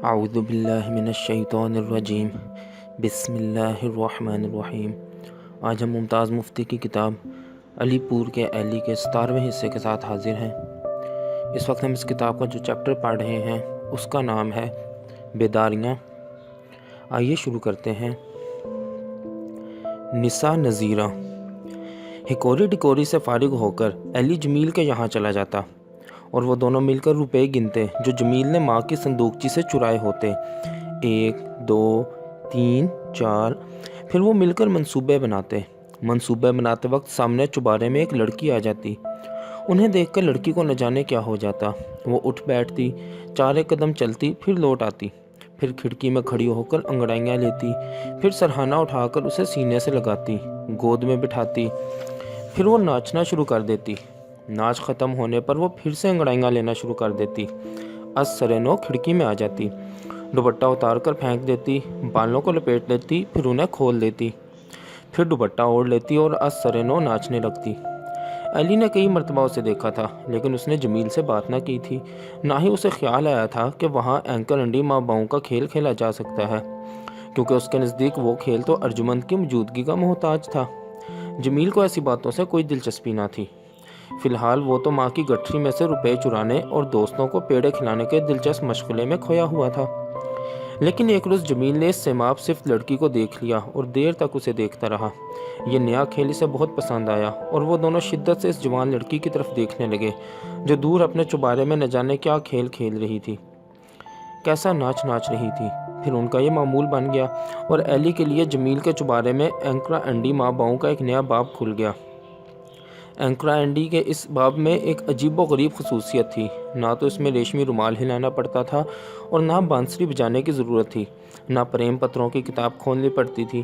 اعوذ باللہ من الشیطان الرجیم بسم اللہ الرحمن الرحیم۔ آج ہم ممتاز مفتی کی کتاب علی پور کے ایلی کے 17ویں حصے کے ساتھ حاضر ہیں۔ اس وقت ہم اس کتاب کا جو چیپٹر پڑھ رہے ہیں اس کا نام ہے بیداریاں۔ آئیے شروع کرتے ہیں۔ نساء نذیرہ۔ ہکوری ڈکوری سے فارغ ہو کر ایلی جمیل کے یہاں چلا جاتا اور وہ دونوں مل کر روپے گنتے جو جمیل نے ماں کی صندوقچی سے چرائے ہوتے۔ 1 2 3 4۔ پھر وہ مل کر منصوبے بناتے وقت سامنے چوبارے میں ایک لڑکی آ جاتی۔ انہیں دیکھ کر لڑکی کو نہ جانے کیا ہو جاتا۔ وہ اٹھ بیٹھتی، 4 قدم چلتی، پھر لوٹ آتی، پھر کھڑکی میں کھڑی ہو کر انگڑائیاں لیتی، پھر سرہانہ اٹھا کر اسے سینے سے لگاتی، گود میں بٹھاتی، پھر وہ ناچنا شروع کر دیتی۔ ناچ ختم ہونے پر وہ پھر سے انگڑائیاں لینا شروع کر دیتی۔ از سرے نو کھڑکی میں آ جاتی، دوپٹہ اتار کر پھینک دیتی، بالوں کو لپیٹ لیتی، پھر انہیں کھول دیتی، پھر دوپٹہ اوڑھ لیتی اور از سرے نو ناچنے لگتی۔ ایلی نے کئی مرتبہ اسے دیکھا تھا، لیکن اس نے جمیل سے بات نہ کی تھی، نہ ہی اسے خیال آیا تھا کہ وہاں اینکر انڈی ماں باؤں کا کھیل کھیلا جا سکتا ہے، کیونکہ اس کے نزدیک وہ کھیل تو ارجمند کی موجودگی کا محتاج تھا۔ جمیل کو ایسی باتوں سے کوئی دلچسپی نہ تھی۔ فی الحال وہ تو ماں کی گٹھری میں سے روپے چرانے اور دوستوں کو پیڑے کھلانے کے دلچسپ مشغلے میں کھویا ہوا تھا۔ لیکن ایک روز جمیل نے اس سیماب صفت لڑکی کو دیکھ لیا اور دیر تک اسے دیکھتا رہا۔ یہ نیا کھیل اسے بہت پسند آیا اور وہ دونوں شدت سے اس جوان لڑکی کی طرف دیکھنے لگے جو دور اپنے چوبارے میں نہ جانے کیا کھیل کھیل رہی تھی، کیسا ناچ رہی تھی۔ پھر ان کا یہ معمول بن گیا اور ایلی کے لیے جمیل کے چوبارے میں اینکرا انڈی ماں باؤں کا ایک نیا باب کھل گیا۔ اینکرا انڈی کے اس باب میں ایک عجیب و غریب خصوصیت تھی۔ نہ تو اس میں ریشمی رومال ہلانا پڑتا تھا اور نہ بانسری بجانے کی ضرورت تھی، نہ پریم پتروں کی کتاب کھولنی پڑتی تھی۔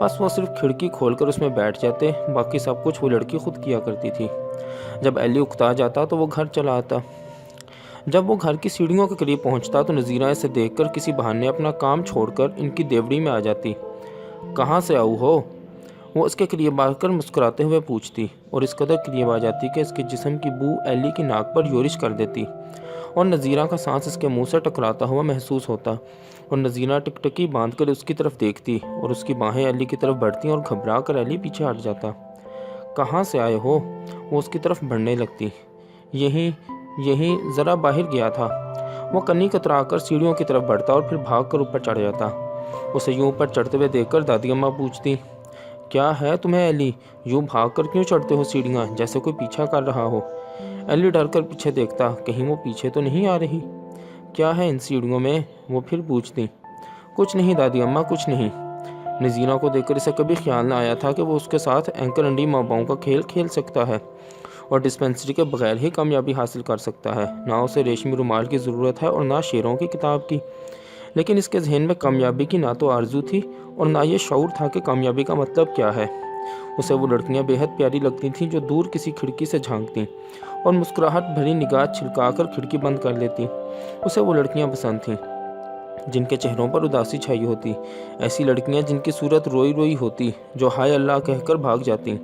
بس وہ صرف کھڑکی کھول کر اس میں بیٹھ جاتے، باقی سب کچھ وہ لڑکی خود کیا کرتی تھی۔ جب ایلی اکتا جاتا تو وہ گھر چلا آتا۔ جب وہ گھر کی سیڑھیوں کے قریب پہنچتا تو نذیرہ اسے دیکھ کر کسی بہانے اپنا کام چھوڑ کر ان کی دیوڑی میں آ جاتی۔ کہاں سے آؤ ہو؟ وہ اس کے قریب آ کر مسکراتے ہوئے پوچھتی اور اس قدر قریب آ جاتی کہ اس کے جسم کی بو ایلی کی ناک پر یورش کر دیتی اور نذیرہ کا سانس اس کے منہ سے ٹکراتا ہوا محسوس ہوتا اور نذیرہ ٹکٹکی باندھ کر اس کی طرف دیکھتی اور اس کی باہیں ایلی کی طرف بڑھتی اور گھبرا کر ایلی پیچھے ہٹ جاتا۔ کہاں سے آئے ہو؟ وہ اس کی طرف بڑھنے لگتی۔ یہی ذرا باہر گیا تھا۔ وہ کنی کترا کر سیڑھیوں کی طرف بڑھتا اور پھر بھاگ کر اوپر چڑھ جاتا۔ اسے یوں اوپر چڑھتے ہوئے دیکھ کر دادی اماں پوچھتی، کیا ہے تمہیں ایلی؟ یوں بھاگ کر کیوں چڑھتے ہو سیڑھیاں جیسے کوئی پیچھا کر رہا ہو؟ ایلی ڈر کر پیچھے دیکھتا، کہیں وہ پیچھے تو نہیں آ رہی۔ کیا ہے ان سیڑھیوں میں؟ وہ پھر پوچھتی۔ کچھ نہیں دادی اماں، کچھ نہیں۔ نذیرہ کو دیکھ کر اسے کبھی خیال نہ آیا تھا کہ وہ اس کے ساتھ اینکر انڈی ماں باؤں کا کھیل کھیل سکتا ہے اور ڈسپنسری کے بغیر ہی کامیابی حاصل کر سکتا ہے۔ نہ اسے ریشمی رومال کی ضرورت ہے اور نہ شیروں کی کتاب کی، لیکن اس کے ذہن میں کامیابی کی نہ تو آرزو تھی اور نہ یہ شعور تھا کہ کامیابی کا مطلب کیا ہے۔ اسے وہ لڑکیاں بے حد پیاری لگتی تھیں جو دور کسی کھڑکی سے جھانکتیں اور مسکراہٹ بھری نگاہ چھلکا کر کھڑکی بند کر لیتی۔ اسے وہ لڑکیاں پسند تھیں جن کے چہروں پر اداسی چھائی ہوتی، ایسی لڑکیاں جن کی صورت روئی روئی ہوتی، جو ہائے اللہ کہہ کر بھاگ جاتی،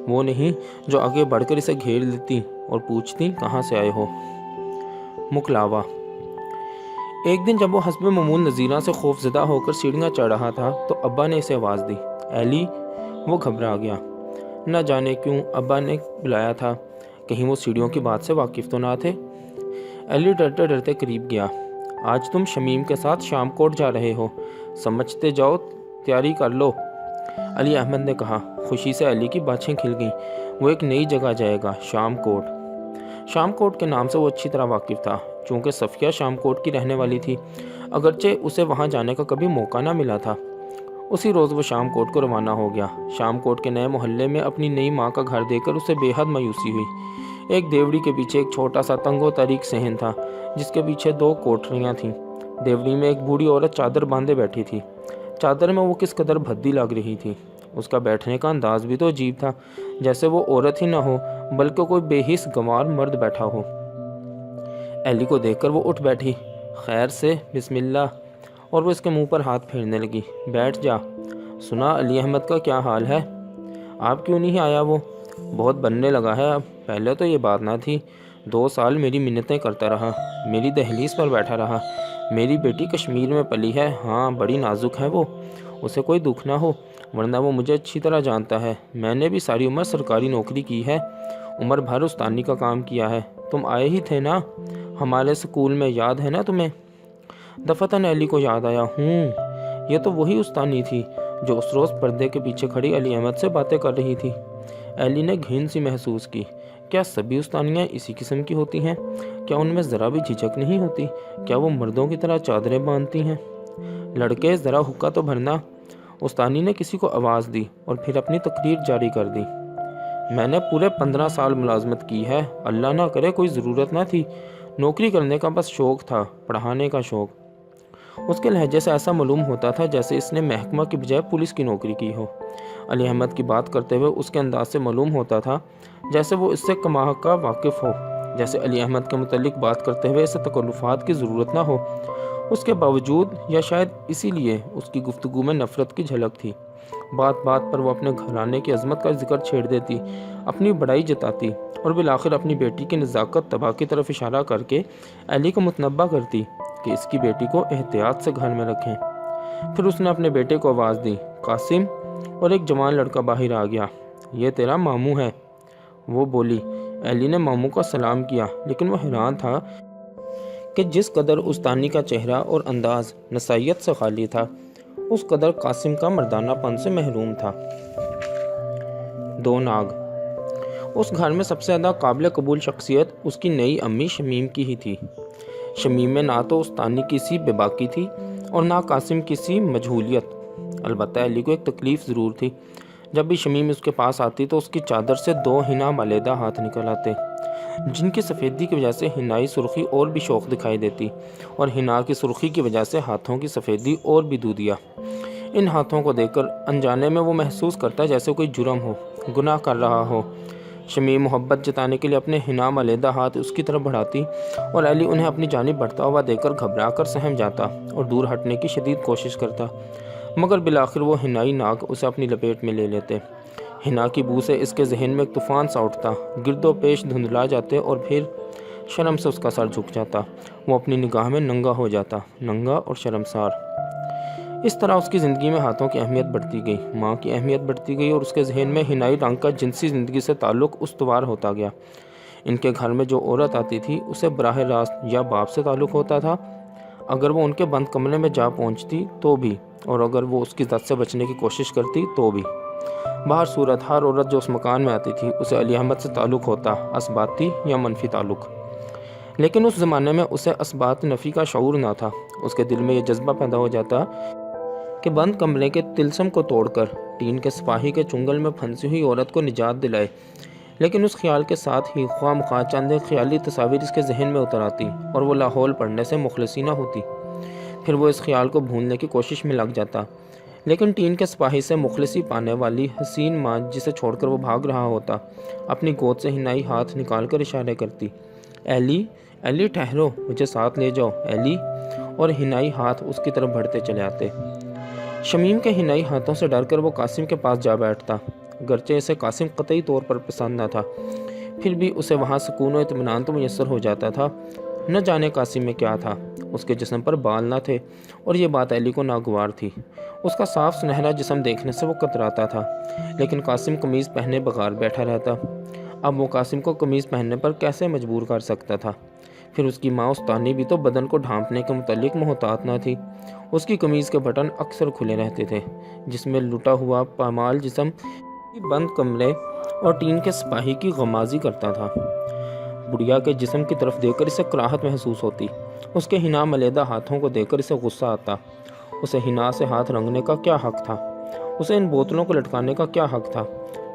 وہ نہیں جو آگے بڑھ کر اسے گھیر لیتی اور پوچھتی، کہاں سے آئے ہو؟ مکلاوا۔ ایک دن جب وہ حسب معمول نذیرہ سے خوف زدہ ہو کر سیڑھیاں چڑھ رہا تھا تو ابا نے اسے آواز دی، ایلی۔ وہ گھبرا گیا، نہ جانے کیوں ابا نے بلایا تھا، کہیں وہ سیڑھیوں کی بات سے واقف تو نہ تھے۔ ایلی ڈرتے ڈرتے قریب گیا۔ آج تم شمیم کے ساتھ شام کوٹ جا رہے ہو، سمجھتے جاؤ، تیاری کر لو، علی احمد نے کہا۔ خوشی سے ایلی کی باچھیں کھل گئیں۔ وہ ایک نئی جگہ جائے گا، شام کوٹ۔ شام کوٹ کے نام سے وہ اچھی طرح واقف تھا، چونکہ صفیہ شام کوٹ کی رہنے والی تھی، اگرچہ اسے وہاں جانے کا کبھی موقع نہ ملا تھا۔ اسی روز وہ شام کوٹ کو روانہ ہو گیا۔ شام کوٹ کے نئے محلے میں اپنی نئی ماں کا گھر دیکھ کر اسے بے حد مایوسی ہوئی۔ ایک دیوڑی کے پیچھے ایک چھوٹا سا تنگ و تاریک صحن تھا جس کے پیچھے 2 کوٹریاں تھیں۔ دیوڑی میں ایک بوڑھی عورت چادر باندھے بیٹھی تھی۔ چادر میں وہ کس قدر بھدی لگ رہی تھی۔ اس کا بیٹھنے کا انداز بھی تو عجیب تھا، جیسے وہ عورت ہی نہ ہو بلکہ کوئی بے حس گنوار مرد بیٹھا ہو۔ ایلی کو دیکھ کر وہ اٹھ بیٹھی، خیر سے، بسم اللہ، اور وہ اس کے منہ پر ہاتھ پھیرنے لگی۔ بیٹھ جا۔ سنا علی احمد کا کیا حال ہے؟ آپ کیوں نہیں آیا؟ وہ بہت بننے لگا ہے اب، پہلے تو یہ بات نہ تھی۔ 2 سال میری منتیں کرتا رہا، میری دہلیز پر بیٹھا رہا، میری بیٹی کشمیر میں پلی ہے، ہاں بڑی نازک ہے وہ، اسے کوئی دکھ نہ ہو، ورنہ وہ مجھے اچھی طرح جانتا ہے، میں نے بھی ساری عمر سرکاری نوکری کی ہے، عمر بھر استانی کا کام کیا ہے، تم آئے ہی تھے نا ہمارے سکول میں، یاد ہے نا تمہیں؟ دفتن ایلی کو یاد آیا، یہ تو وہی استانی تھی جو اس روز پردے کے پیچھے کھڑی علی احمد سے باتیں کر رہی تھی۔ ایلی نے گھن سی محسوس کی، کیا سبھی استانیاں اسی قسم کی ہوتی ہیں؟ کیا ان میں ذرا بھی جھجک نہیں ہوتی؟ کیا وہ مردوں کی طرح چادریں باندھتی ہیں؟ لڑکے ذرا حقہ تو بھرنا، استانی نے کسی کو آواز دی اور پھر اپنی تقریر جاری کر دی۔ میں نے پورے 15 سال ملازمت کی ہے، اللہ نہ کرے کوئی ضرورت نہ تھی، نوکری کرنے کا بس شوق تھا، پڑھانے کا شوق۔ اس کے لہجے سے ایسا معلوم ہوتا تھا جیسے اس نے محکمہ کی بجائے پولیس کی نوکری کی ہو۔ علی احمد کی بات کرتے ہوئے اس کے انداز سے معلوم ہوتا تھا جیسے وہ اس سے کما حق کا واقف ہو، جیسے علی احمد کے متعلق بات کرتے ہوئے اسے تکلفات کی ضرورت نہ ہو۔ اس کے باوجود، یا شاید اسی لیے، اس کی گفتگو میں نفرت کی جھلک تھی۔ بات بات پر وہ اپنے گھرانے کی عظمت کا ذکر چھیڑ دیتی، اپنی بڑائی جتاتی اور بالآخر اپنی بیٹی کی نزاکت طبع کی طرف اشارہ کر کے ایلی کو متنبہ کرتی کہ اس کی بیٹی کو احتیاط سے گھر میں رکھیں۔ پھر اس نے اپنے بیٹے کو آواز دی، قاسم، اور ایک جوان لڑکا باہر آ گیا۔ یہ تیرا ماموں ہے، وہ بولی۔ ایلی نے ماموں کا سلام کیا، لیکن وہ حیران تھا کہ جس قدر استانی کا چہرہ اور انداز نسائیت سے خالی تھا، اس قدر قاسم کا مردانہ پن سے محروم تھا۔ دو ناگ۔ اس گھر میں سب سے زیادہ قابل قبول شخصیت اس کی نئی امی شمیم کی ہی تھی۔ شمیم میں نہ تو استانی کی سی بے باکی تھی اور نہ قاسم کی سی مجہولیت۔ البتہ ایلی کو ایک تکلیف ضرور تھی، جب بھی شمیم اس کے پاس آتی تو اس کی چادر سے 2 حنا مالیدہ ہاتھ نکل آتے، جن کی سفیدی کی وجہ سے حنائی سرخی اور بھی شوخ دکھائی دیتی، اور حنا کی سرخی کی وجہ سے ہاتھوں کی سفیدی اور بھی دودھیا۔ ان ہاتھوں کو دیکھ کر انجانے میں وہ محسوس کرتا جیسے کوئی جرم ہو، گناہ کر رہا ہو۔ شمیم محبت جتانے کے لیے اپنے حنا مالیدہ ہاتھ اس کی طرف بڑھاتی اور ایلی انہیں اپنی جانب بڑھتا ہوا دیکھ کر گھبرا کر سہم جاتا اور دور ہٹنے کی شدید کوشش کرتا، مگر بالآخر وہ حنائی ناگ اسے اپنی لپیٹ میں لے لیتے۔ حنا کی بو سے اس کے ذہن میں ایک طوفان سا اٹھتا، گرد و پیش دھندلا جاتے اور پھر شرم سے اس کا سر جھک جاتا، وہ اپنی نگاہ میں ننگا ہو جاتا، ننگا اور شرمسار۔ اس طرح اس کی زندگی میں ہاتھوں کی اہمیت بڑھتی گئی، ماں کی اہمیت بڑھتی گئی، اور اس کے ذہن میں حنائی رنگ کا جنسی زندگی سے تعلق استوار ہوتا گیا۔ ان کے گھر میں جو عورت آتی تھی اسے براہ راست یا باپ سے تعلق ہوتا تھا، اگر وہ ان کے بند کمرے میں جا پہنچتی تو بھی، اور اگر وہ اس کی زد سے بچنے کی کوشش کرتی تو بھی۔ باہر صورت ہر عورت جو اس مکان میں آتی تھی اسے علی احمد سے تعلق ہوتا، اثباتی یا منفی تعلق۔ لیکن اس زمانے میں اسے اثبات نفی کا شعور نہ تھا۔ اس کے دل میں یہ جذبہ پیدا ہو جاتا کہ بند کمرے کے طلسم کو توڑ کر ٹین کے سپاہی کے چنگل میں پھنسی ہوئی عورت کو نجات دلائے، لیکن اس خیال کے ساتھ ہی خواہ مخواہ چند ایک خیالی تصاویر اس کے ذہن میں اتر آتی اور وہ لاحول پڑھنے سے مخلصی نہ ہوتی۔ پھر وہ اس خیال کو بھولنے کی کوشش میں لگ جاتا، لیکن ٹین کے سپاہی سے مخلصی پانے والی حسین ماں جسے چھوڑ کر وہ بھاگ رہا ہوتا، اپنی گود سے حنائی ہاتھ نکال کر اشارے کرتی، ایلی، ایلی ٹھہرو، مجھے ساتھ لے جاؤ ایلی، اور حنائی ہاتھ اس کی طرف بڑھتے چلے آتے۔ شمیم کے حنائی ہاتھوں سے ڈر کر وہ قاسم کے پاس جا بیٹھتا، گرچہ اسے قاسم قطعی طور پر پسند نہ تھا، پھر بھی اسے وہاں سکون و اطمینان تو میسر ہو جاتا تھا۔ نہ جانے قاسم میں کیا تھا، اس کے جسم پر بال نہ تھے، اور یہ بات ایلی کو ناگوار تھی۔ اس کا صاف سنہرا جسم دیکھنے سے وہ کتراتا تھا، لیکن قاسم قمیض پہنے بغیر بیٹھا رہتا۔ اب وہ قاسم کو قمیض پہننے پر کیسے مجبور کر سکتا تھا؟ پھر اس کی ماں استانی بھی تو بدن کو ڈھانپنے کے متعلق محتاط نہ تھی۔ اس کی قمیض کے بٹن اکثر کھلے رہتے تھے، جس میں لٹا ہوا پامال جسم بند کمرے اور ٹین کے سپاہی کی غمازی کرتا تھا۔ بڑھیا کے جسم کی طرف دیکھ کر اسے کراہت محسوس ہوتی، اس کے حنا ملیدہ ہاتھوں کو دیکھ کر اسے غصہ آتا۔ اسے حنا سے ہاتھ رنگنے کا کیا حق تھا؟ اسے ان بوتلوں کو لٹکانے کا کیا حق تھا؟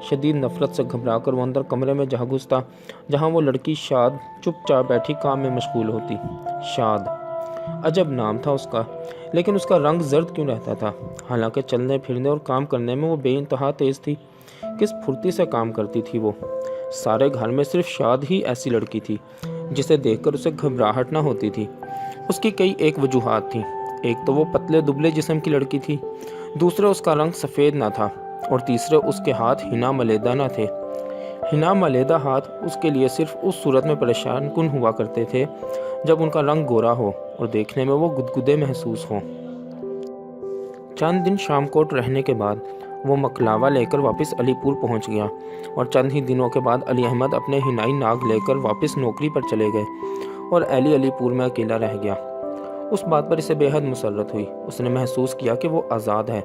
شدید نفرت سے گھبرا کر وہ اندر کمرے میں جا گھستا جہاں وہ لڑکی شاد چپ چاپ بیٹھی کام میں مشغول ہوتی۔ شاد، عجب نام تھا اس کا، لیکن اس کا رنگ زرد کیوں رہتا تھا؟ حالانکہ چلنے پھرنے اور کام کرنے میں وہ بے انتہا تیز تھی۔ کس پھرتی سے کام کرتی تھی وہ! سارے گھر میں صرف شاد ہی ایسی لڑکی تھی جسے دیکھ کر اسے گھبراہٹ نہ ہوتی تھی۔ اس کی کئی ایک وجوہات تھیں، ایک تو وہ پتلے دبلے جسم کی لڑکی تھی، دوسرے اس کا رنگ سفید نہ تھا، اور تیسرے اس کے ہاتھ حنا ملیدہ نہ تھے۔ حنا مالیدہ ہاتھ اس کے لیے صرف اس صورت میں پریشان کن ہوا کرتے تھے جب ان کا رنگ گورا ہو اور دیکھنے میں وہ گدگدے محسوس ہوں۔ چند دن شام کوٹ رہنے کے بعد وہ مکلاوا لے کر واپس علی پور پہنچ گیا اور چند ہی دنوں کے بعد علی احمد اپنے ہنائی ناگ لے کر واپس نوکری پر چلے گئے اور علی پور میں اکیلا رہ گیا۔ اس بات پر اسے بے حد مسرت ہوئی۔ اس نے محسوس کیا کہ وہ آزاد ہے۔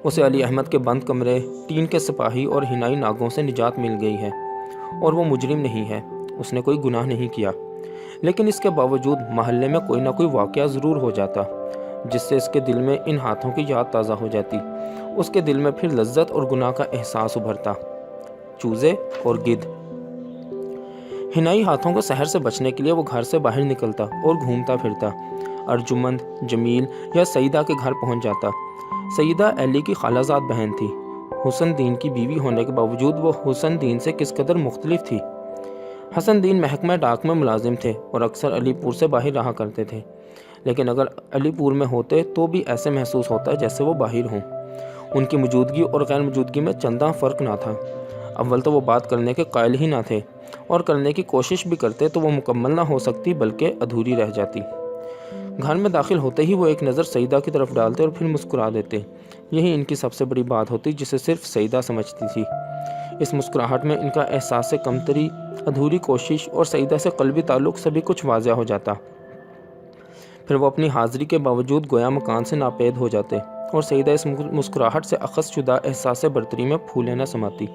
اسے علی احمد کے بند کمرے، ٹین کے سپاہی اور ہنائی ناگوں سے نجات مل گئی ہے اور وہ مجرم نہیں ہے۔ اس نے کوئی گناہ نہیں کیا، لیکن اس کے باوجود محلے میں کوئی نہ کوئی واقعہ ضرور ہو جاتا جس سے اس کے دل میں ان ہاتھوں کی یاد تازہ ہو جاتی۔ اس کے دل میں پھر لذت اور گناہ کا احساس ابھرتا۔ چوزے اور گدھ۔ ہنائی ہاتھوں کو سحر سے بچنے کے لیے وہ گھر سے باہر نکلتا اور گھومتا پھرتا۔ ارجمند، جمیل یا سیدہ کے گھر پہنچ جاتا۔ سیدہ علی کی خالہ زاد بہن تھی۔ حسن دین کی بیوی ہونے کے باوجود وہ حسن دین سے کس قدر مختلف تھی۔ حسن دین محکمہ ڈاک میں ملازم تھے اور اکثر علی پور سے باہر رہا کرتے تھے، لیکن اگر علی پور میں ہوتے تو بھی ایسے محسوس ہوتا جیسے وہ باہر ہوں۔ ان کی موجودگی اور غیر موجودگی میں چنداں فرق نہ تھا۔ اول تو وہ بات کرنے کے قائل ہی نہ تھے، اور کرنے کی کوشش بھی کرتے تو وہ مکمل نہ ہو سکتی بلکہ ادھوری رہ جاتی۔ گھر میں داخل ہوتے ہی وہ ایک نظر سیدہ کی طرف ڈالتے اور پھر مسکرا دیتے۔ یہی ان کی سب سے بڑی بات ہوتی جسے صرف سیدہ سمجھتی تھی۔ اس مسکراہٹ میں ان کا احساس کمتری، ادھوری کوشش اور سیدہ سے قلبی تعلق سبھی کچھ واضح ہو جاتا۔ پھر وہ اپنی حاضری کے باوجود گویا مکان سے ناپید ہو جاتے اور سیدہ اس مسکراہٹ سے اخذ شدہ احساس برتری میں پھولے نہ سماتی۔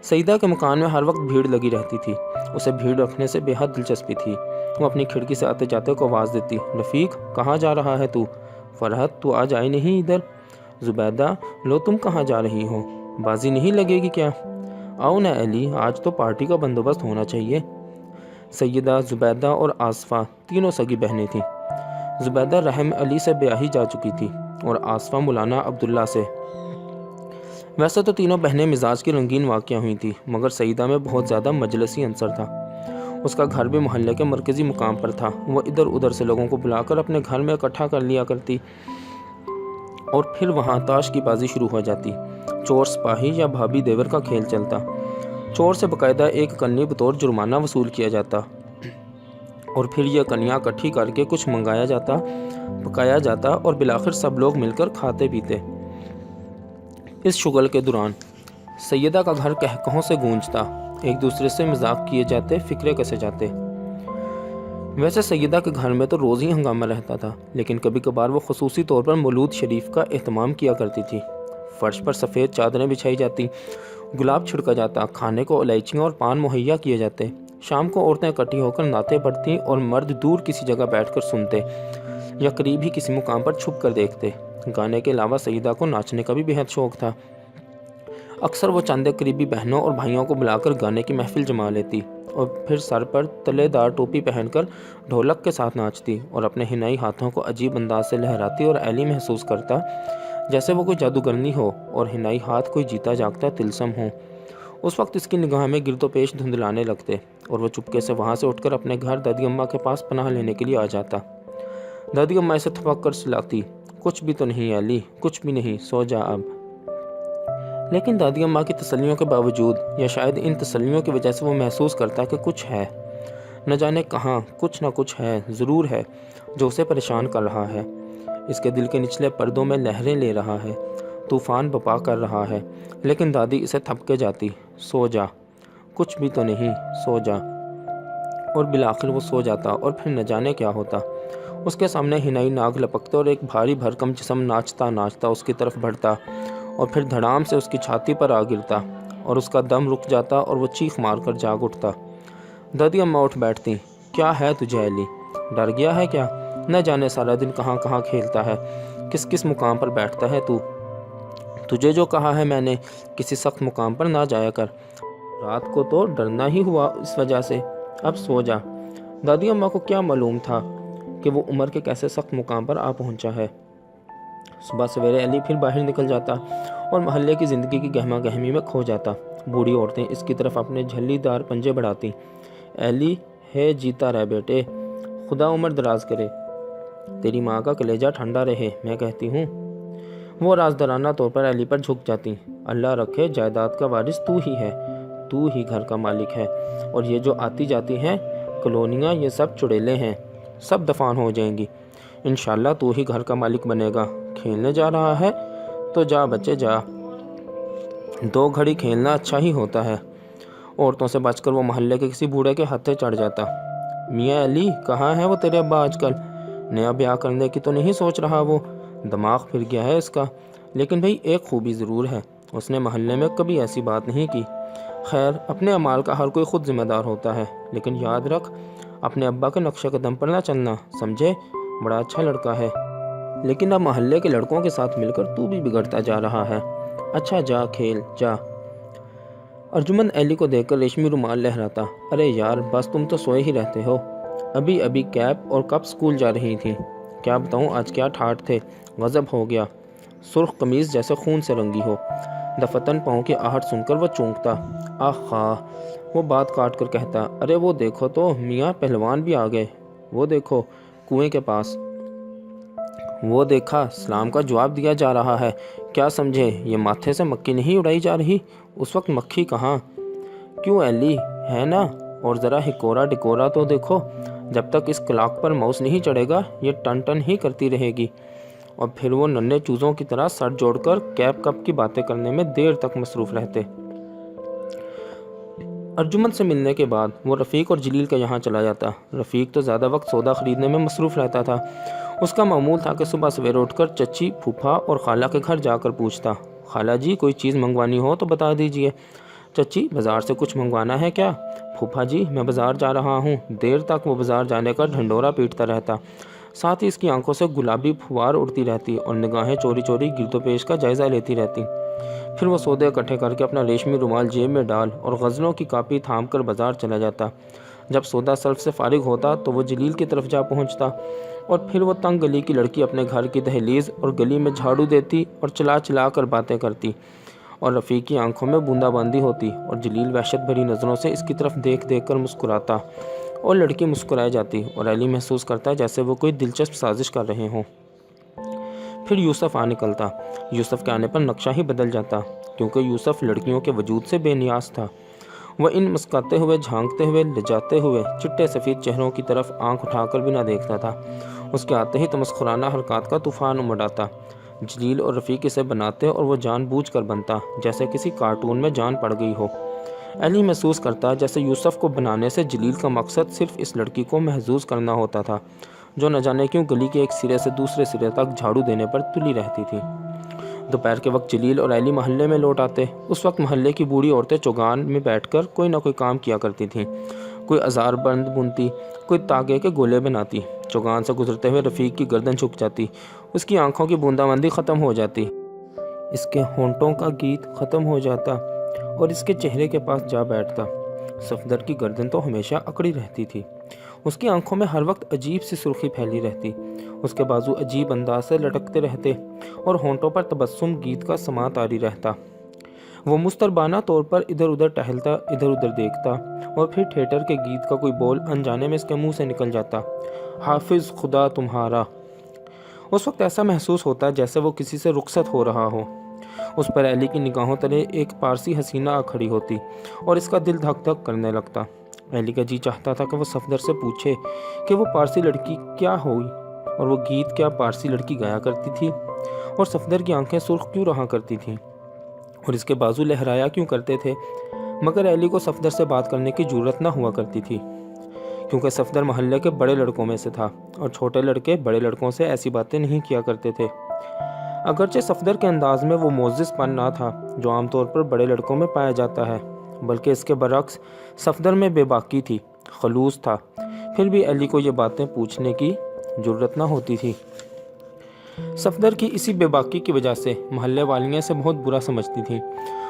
سیدہ کے مکان میں ہر وقت بھیڑ لگی رہتی تھی۔ اسے بھیڑ رکھنے سے بے حد دلچسپی تھی۔ وہ اپنی کھڑکی سے آتے جاتے کو آواز دیتی، رفیق کہاں جا رہا ہے تو؟ فرحت تو آج آئی نہیں ادھر؟ زبیدہ لو تم کہاں جا رہی ہو؟ بازی نہیں لگے گی کیا؟ آؤ نا علی، آج تو پارٹی کا بندوبست ہونا چاہیے۔ سیدہ، زبیدہ اور آصفہ تینوں سگی بہنیں تھیں۔ زبیدہ رحم علی سے بیاہی جا چکی تھی اور آصفہ مولانا عبداللہ سے۔ ویسے تو تینوں بہنیں مزاج کی رنگین واقعہ ہوئی تھیں، مگر سیدہ میں بہت زیادہ مجلسی عنصر تھا۔ اس کا گھر بھی محلے کے مرکزی مقام پر تھا۔ وہ ادھر ادھر سے لوگوں کو بلا کر اپنے گھر میں اکٹھا کر لیا کرتی اور پھر وہاں تاش کی بازی شروع ہو جاتی۔ چور سپاہی یا بھابھی دیور کا کھیل چلتا۔ چور سے باقاعدہ ایک کنی بطور جرمانہ وصول کیا جاتا اور پھر یہ کنیاں اکٹھی کر کے کچھ منگایا جاتا، پکایا جاتا اور بالآخر سب لوگ مل کر کھاتے پیتے۔ اس شغل کے دوران سیدہ کا گھر کہکہوں سے گونجتا، ایک دوسرے سے مذاق کیے جاتے، فکرے کسے جاتے۔ ویسے سیدہ کے گھر میں تو روز ہی ہنگامہ رہتا تھا، لیکن کبھی کبھار وہ خصوصی طور پر مولود شریف کا اہتمام کیا کرتی تھی۔ فرش پر سفید چادریں بچھائی جاتی، گلاب چھڑکا جاتا، کھانے کو الائچیاں اور پان مہیا کیے جاتے۔ شام کو عورتیں اکٹھی ہو کر نعتیں پڑھتیں اور مرد دور کسی جگہ بیٹھ کر سنتے یا قریب ہی کسی مقام پر چھپ کر دیکھتے۔ گانے کے علاوہ سیدہ کو ناچنے کا بھی بے حد شوق تھا۔ اکثر وہ چند قریبی بہنوں اور بھائیوں کو بلا کر گانے کی محفل جما لیتی اور پھر سر پر تلے دار ٹوپی پہن کر ڈھولک کے ساتھ ناچتی اور اپنے ہنائی ہاتھوں کو عجیب انداز سے لہراتی اور علی محسوس کرتا جیسے وہ کوئی جادوگرنی ہو اور ہنائی ہاتھ کوئی جیتا جاگتا طلسم ہو۔ اس وقت اس کی نگاہ میں گرد و پیش دھندلانے لگتے اور وہ چپکے سے وہاں سے اٹھ کر اپنے گھر دادی اماں کے پاس پناہ لینے کے لیے آ جاتا۔ دادی اماں اسے تھپک کر سلاتی، کچھ بھی تو نہیں علی، کچھ بھی نہیں، سو جا اب۔ لیکن دادی اماں کی تسلیوں کے باوجود یا شاید ان تسلیوں کی وجہ سے وہ محسوس کرتا کہ کچھ ہے، نہ جانے کہاں کچھ نہ کچھ ہے، ضرور ہے جو اسے پریشان کر رہا ہے، اس کے دل کے نچلے پردوں میں لہریں لے رہا ہے، طوفان بپا کر رہا ہے۔ لیکن دادی اسے تھپکے جاتی، سو جا، کچھ بھی تو نہیں، سو جا۔ اور بالآخر وہ سو جاتا اور پھر نہ جانے کیا ہوتا۔ اس کے سامنے ہنائی ناگ لپکتے اور ایک بھاری بھرکم جسم ناچتا ناچتا اس کی طرف بڑھتا اور پھر دھڑام سے اس کی چھاتی پر آ گرتا اور اس کا دم رک جاتا اور وہ چیخ مار کر جاگ اٹھتا۔ دادی اماں اٹھ بیٹھتی، کیا ہے تجھے علی؟ ڈر گیا ہے کیا؟ نہ جانے سارا دن کہاں کہاں کھیلتا ہے، کس کس مقام پر بیٹھتا ہے تو؟ تجھے جو کہا ہے میں نے، کسی سخت مقام پر نہ جایا کر۔ رات کو تو ڈرنا ہی ہوا اس وجہ سے، اب سو جا۔ دادی اماں کو کیا معلوم تھا کہ وہ عمر کے کیسے سخت مقام پر آ پہنچا ہے۔ صبح سویرے علی پھر باہر نکل جاتا اور محلے کی زندگی کی گہما گہمی میں کھو جاتا۔ بوڑھی عورتیں اس کی طرف اپنے جھلی دار پنجے بڑھاتی، علی ہے جیتا رہ بیٹے، خدا عمر دراز کرے، تیری ماں کا کلیجہ ٹھنڈا رہے، میں کہتی ہوں۔ وہ رازدارانہ طور پر علی پر جھک جاتی، اللہ رکھے جائیداد کا وارث تو ہی ہے، تو ہی گھر کا مالک ہے، اور یہ جو آتی جاتی ہیں کالونیاں یہ سب چڑیلے ہیں، سب دفان ہو جائیں گی، انشاءاللہ تو ہی گھر کا مالک بنے گا۔ کھیلنے جا رہا ہے تو جا بچے جا، 2 گھڑی کھیلنا اچھا ہی ہوتا ہے۔ عورتوں سے بچ کر وہ محلے کے کسی بوڑھے کے ہتھے چڑھ جاتا۔ میاں علی کہاں ہے وہ تیرے ابا آج کل؟ نیا بیاہ کرنے کی تو نہیں سوچ رہا وہ؟ دماغ پھر گیا ہے اس کا، لیکن بھئی ایک خوبی ضرور ہے، اس نے محلے میں کبھی ایسی بات نہیں کی۔ خیر اپنے اعمال کا ہر کوئی خود ذمہ دار ہوتا ہے، لیکن یاد رکھ اپنے ابا کے نقش قدم پر نہ چلنا، سمجھے؟ بڑا اچھا لڑکا ہے، لیکن اب محلے کے لڑکوں کے ساتھ مل کر تو بھی بگڑتا جا رہا ہے۔ اچھا جا کھیل جا۔ ارجمند ایلی کو دیکھ کر ریشمی رومال لہراتا، ارے یار بس تم تو سوئے ہی رہتے ہو، ابھی کیپ اور کب سکول جا رہی تھی؟ کیا بتاؤں آج کیا ٹھاٹ تھے، غضب ہو گیا، سرخ قمیض جیسے خون سے رنگی ہو۔ دفتن پاؤں کی آہٹ سن کر وہ چونکتا، آہا، وہ بات کاٹ کر کہتا، ارے وہ دیکھو تو میاں پہلوان بھی آ گئے، وہ دیکھو کنویں کے پاس، وہ دیکھا سلام کا جواب دیا جا رہا ہے، کیا سمجھے یہ ماتھے سے مکھی نہیں اڑائی جا رہی؟ اس وقت مکھی کہاں؟ کیوں ایلی ہے نا، اور ذرا ہکورا ڈکورا تو دیکھو، جب تک اس کلاک پر ماؤس نہیں چڑھے گا یہ ٹن ٹن ہی کرتی رہے گی، اور پھر وہ ننھے چوزوں کی طرح سر جوڑ کر کیپ کپ کی باتیں کرنے میں دیر تک مصروف رہتے۔ ارجمند سے ملنے کے بعد وہ رفیق اور جلیل کے یہاں چلا جاتا۔ رفیق تو زیادہ وقت سودا خریدنے میں مصروف رہتا تھا، اس کا معمول تھا کہ صبح سویرے اٹھ کر چچی، پھوپھا اور خالہ کے گھر جا کر پوچھتا، خالہ جی کوئی چیز منگوانی ہو تو بتا دیجئے، چچی بازار سے کچھ منگوانا ہے کیا؟ پھوپھا جی میں بازار جا رہا ہوں۔ دیر تک وہ بازار جانے کا ڈھنڈورا پیٹتا رہتا، ساتھ ہی اس کی آنکھوں سے گلابی پھوار اڑتی رہتی اور نگاہیں چوری چوری گرد و پیش کا جائزہ لیتی رہتی۔ پھر وہ سودے اکٹھے کر کے اپنا ریشمی رومال جیب میں ڈال اور غزلوں کی کاپی تھام کر بازار چلا جاتا۔ جب سودا سلف سے فارغ ہوتا تو وہ جلیل کی طرف جا پہنچتا، اور پھر وہ تنگ گلی کی لڑکی اپنے گھر کی دہلیز اور گلی میں جھاڑو دیتی اور چلا چلا کر باتیں کرتی، اور رفیق کی آنکھوں میں بوندا باندی ہوتی، اور جلیل وحشت بھری نظروں سے اس کی طرف دیکھ دیکھ کر مسکراتا، اور لڑکی مسکرائے جاتی، اور ایلی محسوس کرتا جیسے وہ کوئی دلچسپ سازش کر رہے ہوں۔ پھر یوسف آ نکلتا۔ یوسف کے آنے پر نقشہ ہی بدل جاتا، کیونکہ یوسف لڑکیوں کے وجود سے بے نیاز تھا۔ وہ ان مسکاتے ہوئے، جھانکتے ہوئے، لجاتے ہوئے چٹے سفید چہروں کی طرف آنکھ اٹھا کر بھی نہ دیکھتا تھا۔ اس کے آتے ہی تمسخرانہ حرکات کا طوفان امڑ آتا۔ جلیل اور رفیق اسے بناتے اور وہ جان بوجھ کر بنتا، جیسے کسی کارٹون میں جان پڑ گئی ہو۔ ایلی محسوس کرتا جیسے یوسف کو بنانے سے جلیل کا مقصد صرف اس لڑکی کو محظوظ کرنا ہوتا تھا، جو نہ جانے کیوں گلی کے ایک سرے سے دوسرے سرے تک جھاڑو دینے پر تلی رہتی تھی۔ دوپہر کے وقت جلیل اور ایلی محلے میں لوٹ آتے۔ اس وقت محلے کی بوڑھی عورتیں چوگان میں بیٹھ کر کوئی نہ کوئی کام کیا کرتی تھیں، کوئی ازار بند بنتی، کوئی تاگے کے گولے بناتی۔ چوگان سے گزرتے ہوئے رفیق کی گردن جھک جاتی، اس کی آنکھوں کی بوندا باندی ختم ہو جاتی، اس کے ہونٹوں کا گیت ختم ہو جاتا، اور اس کے چہرے کے پاس جا بیٹھتا۔ صفدر کی گردن تو ہمیشہ اکڑی رہتی تھی، اس کی آنکھوں میں ہر وقت عجیب سی سرخی پھیلی رہتی، اس کے بازو عجیب انداز سے لٹکتے رہتے، اور ہونٹوں پر تبسم گیت کا سما طاری رہتا۔ وہ مستربانہ طور پر ادھر ادھر ٹہلتا، ادھر ادھر دیکھتا، اور پھر تھیٹر کے گیت کا کوئی بول انجانے میں اس کے منہ سے نکل جاتا، حافظ خدا تمہارا۔ اس وقت ایسا محسوس ہوتا جیسے وہ کسی سے رخصت ہو رہا ہو۔ اس پر ایلی کی نگاہوں تلے ایک پارسی حسینہ آ کھڑی ہوتی، اور اس کا دل دھک دھک کرنے لگتا۔ ایلی کا جی چاہتا تھا کہ وہ صفدر سے پوچھے کہ وہ پارسی لڑکی کیا ہوئی، اور وہ گیت کیا پارسی لڑکی گایا کرتی تھی، اور صفدر کی آنکھیں سرخ کیوں رہا کرتی تھیں، اور اس کے بازو لہرایا کیوں کرتے تھے۔ مگر ایلی کو صفدر سے بات کرنے کی جرأت نہ ہوا کرتی تھی، کیونکہ صفدر محلے کے بڑے لڑکوں میں سے تھا، اور چھوٹے لڑکے بڑے لڑکوں سے ایسی باتیں نہیں کیا کرتے تھے۔ اگرچہ صفدر کے انداز میں وہ معزز پن نہ تھا جو عام طور پر بڑے لڑکوں میں پایا جاتا ہے، بلکہ اس کے برعکس صفدر میں بے باکی تھی، خلوص تھا۔ پھر بھی ایلی کو یہ باتیں پوچھنے کی جرأت نہ ہوتی تھی۔ صفدر کی اسی بے باکی کی وجہ سے محلے والیاں سے بہت برا سمجھتی تھیں،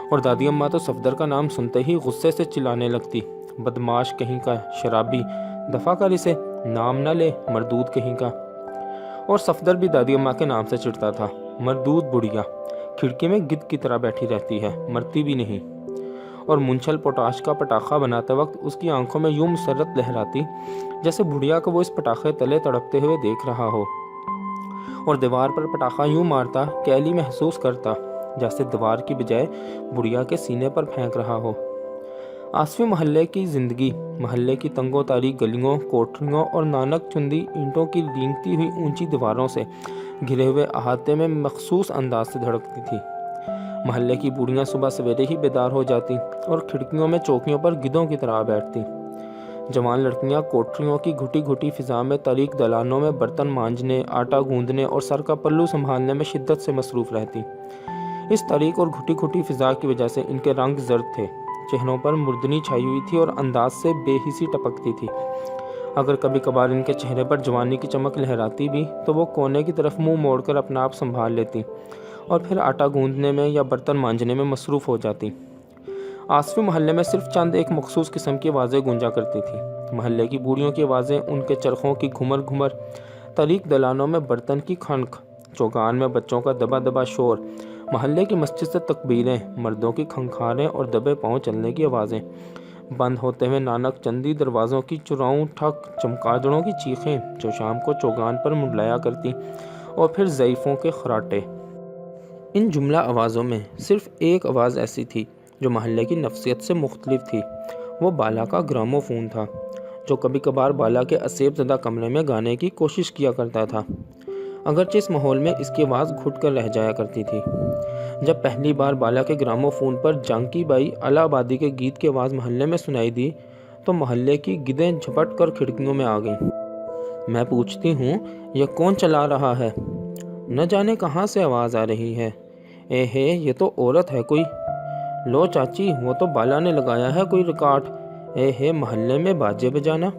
اور دادی اماں تو صفدر کا نام سنتے ہی غصے سے چلانے لگتی، بدماش کہیں کا، شرابی، دفع کر اسے، نام نہ لے، مردود کہیں کا۔ اور صفدر بھی دادی اماں کے نام سے چڑھتا تھا، مردود بڑھیا، کھڑکی میں گدھ کی طرح بیٹھی رہتی ہے، مرتی بھی نہیں۔ اور منچھل پوٹاش کا پٹاخہ بناتے وقت اس کی آنکھوں میں یوں مسرت لہراتی جیسے بڑھیا کو وہ اس پٹاخے تلے تڑپتے ہوئے دیکھ رہا ہو۔ اور دیوار پر پٹاخہ یوں مارتا کہ علی محسوس کرتا جیسے دیوار کی بجائے بڑھیا کے سینے پر پھینک رہا ہو۔ آصفی محلے کی زندگی محلے کی تنگ و تاریک گلیوں، کوٹریوں اور نانک چندی اینٹوں کی رینگتی ہوئی اونچی دیواروں سے گھرے ہوئے احاطے میں مخصوص انداز سے دھڑکتی تھی۔ محلے کی بوڑھیاں صبح سویرے ہی بیدار ہو جاتی اور کھڑکیوں میں چوکیوں پر گدھوں کی طرح بیٹھتی۔ جوان لڑکیاں کوٹریوں کی گھٹی گھٹی فضا میں تاریک دلانوں میں برتن مانجنے، آٹا گوندنے اور سر کا پلو سنبھالنے میں شدت سے مصروف رہتی۔ اس تاریک اور گھٹی گھٹی فضا کی وجہ سے ان کے رنگ زرد تھے، چہروں پر مردنی چھائی ہوئی تھی اور انداز سے بے حسی ٹپکتی تھی۔ اگر کبھی کبھار ان کے چہرے پر جوانی کی چمک لہراتی بھی تو وہ کونے کی طرف منہ موڑ کر اپنا آپ سنبھال لیتی اور پھر آٹا گوندنے میں یا برتن مانجنے میں مصروف ہو جاتی۔ آصفی محلے میں صرف چند ایک مخصوص قسم کی آوازیں گونجا کرتی تھی۔ محلے کی بوڑھیوں کی آوازیں، ان کے چرخوں کی گھمر گھمر، تاریک دلانوں میں برتن کی کھنک، چوگان میں بچوں کا دبا دبا شور، محلے کی مسجد سے تکبیریں، مردوں کی کھنکھاریں اور دبے پاؤں چلنے کی آوازیں، بند ہوتے ہوئے نانک چندی دروازوں کی چراؤں ٹھک، چمگادڑوں کی چیخیں جو شام کو چوگان پر منڈلایا کرتی، اور پھر ضعیفوں کے خراٹے۔ ان جملہ آوازوں میں صرف ایک آواز ایسی تھی جو محلے کی نفسیت سے مختلف تھی۔ وہ بالا کا گراموفون تھا، جو کبھی کبھار بالا کے اسیب زدہ کمرے میں گانے کی کوشش کیا کرتا تھا، اگرچہ اس ماحول میں اس کی آواز گھٹ کر رہ جایا کرتی تھی۔ جب پہلی بار بالا کے گراموفون پر جانکی بائی الہ آبادی کے گیت کی آواز محلے میں سنائی دی تو محلے کی گدھیں جھپٹ کر کھڑکیوں میں آ گئیں۔ میں پوچھتی ہوں، یہ کون چلا رہا ہے؟ نہ جانے کہاں سے آواز آ رہی ہے۔ اے ہے، یہ تو عورت ہے کوئی۔ لو چاچی، وہ تو بالا نے لگایا ہے کوئی ریکارڈ۔ اے ہے، محلے میں باجے بجانا۔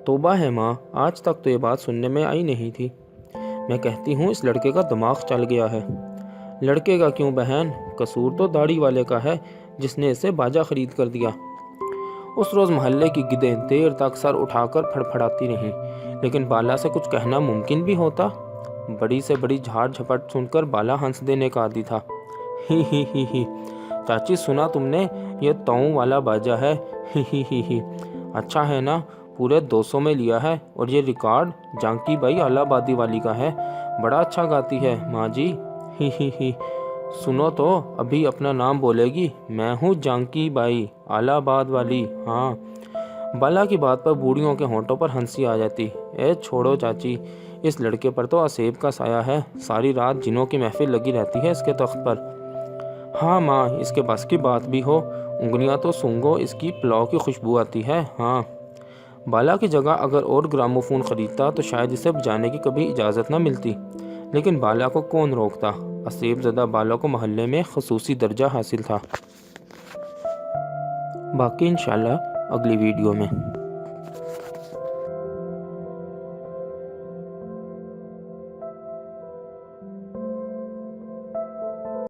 توبہ ہے ماں، آج تک تو یہ بات سننے میں آئی نہیں تھی۔ میں کہتی ہوں اس لڑکے کا دماغ چل گیا ہے۔ لڑکے کا کیوں بہن، قصور تو داڑھی والے کا ہے جس نے اسے باجا خرید کر دیا۔ اس روز محلے کی گدھیں دیر تک سر اٹھا کر پھڑپھڑاتی رہیں، لیکن بالا سے کچھ کہنا ممکن بھی ہوتا؟ بڑی سے بڑی جھاڑ جھپٹ سن کر بالا ہنس دینے کا عادی تھا۔ ہی ہی ہی ہی، چاچی سنا تم نے؟ یہ تاؤں والا باجا ہے۔ ہی ہی ہی ہی، اچھا ہے نا، پورے 200 میں لیا ہے، اور یہ ریکارڈ جانکی بائی الہ آبادی والی کا ہے۔ بڑا اچھا گاتی ہے ماں جی۔ ہی ہی ہی، سنو تو ابھی اپنا نام بولے گی، میں ہوں جانکی بائی الہ آباد والی، ہاں۔ بالا کی بات پر بوڑھیوں کے ہونٹوں پر ہنسی آ جاتی۔ اے چھوڑو چاچی، اس لڑکے پر تو اسیب کا سایہ ہے، ساری رات جنوں کی محفل لگی رہتی ہے اس کے تخت پر۔ ہاں ماں، اس کے بس کی بات بھی ہو، انگلیاں تو سونگھو، اس کی پلاؤ کی خوشبو آتی ہے، ہاں۔ بالا کی جگہ اگر اور گراموفون خریدتا تو شاید اسے بجانے کی کبھی اجازت نہ ملتی، لیکن بالا کو کون روکتا؟ اسیب زدہ بالا کو محلے میں خصوصی درجہ حاصل تھا۔ باقی انشاءاللہ اگلی ویڈیو میں۔